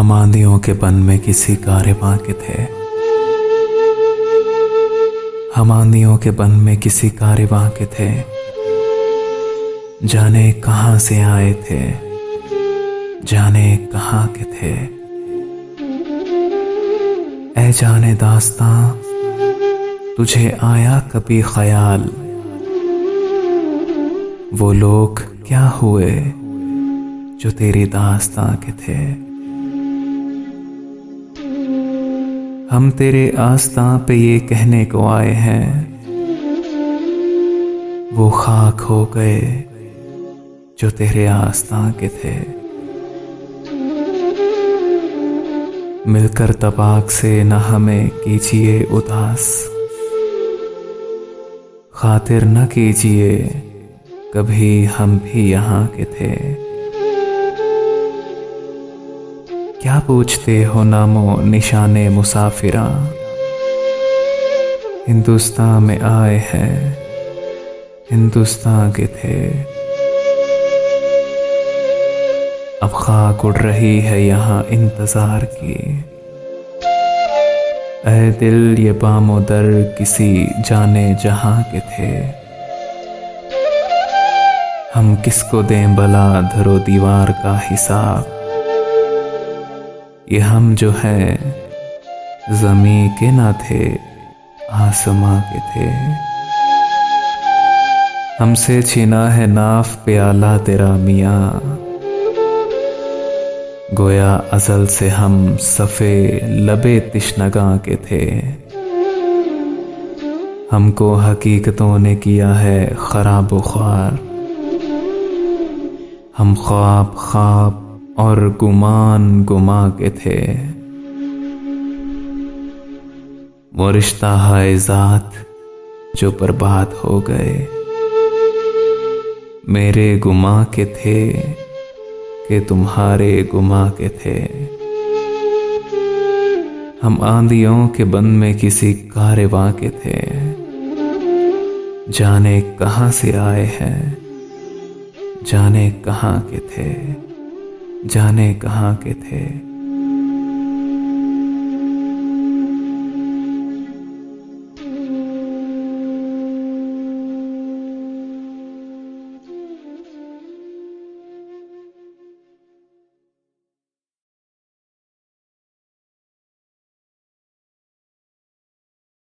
हम आंधियों के बन में किसी कारवां के थे। हम आंधियों के बन में किसी कारवां के थे। जाने कहां से आए थे, जाने कहां के थे। ऐ जाने दास्तां, तुझे आया कभी ख्याल, वो लोग क्या हुए जो तेरी दास्तां के थे। हम तेरे आस्तां पे ये कहने को आए हैं, वो खाक हो गए जो तेरे आस्तां के थे। मिलकर तबाक से न हमें कीजिए उदास, खातिर न कीजिए कभी हम भी यहाँ के थे। क्या पूछते हो नामो निशाने मुसाफिरा, हिंदुस्तान में आए हैं हिंदुस्तान के थे। अब खाक उड़ रही है यहाँ इंतजार की, ऐ दिल ये बामो दर किसी जाने जहां के थे। हम किसको दें भला धरो दीवार का हिसाब, ये हम जो हैं ज़मीं के ना थे आसमां के थे। हमसे छीना है नाफ प्याला तेरा मियाँ, गोया अज़ल से हम सफ़े लबे तिश्नगां के थे। हमको हकीकतों ने किया है खराब ख्वार, हम ख्वाब ख्वाब और गुमान गुमा के थे। वो रिश्ता है ज़ात जो बर्बाद हो गए, मेरे गुमा के थे कि तुम्हारे गुमा के थे। हम आंधियों के बन में किसी कारवां के थे। जाने कहां से आए हैं, जाने कहां के थे, जाने कहां के थे।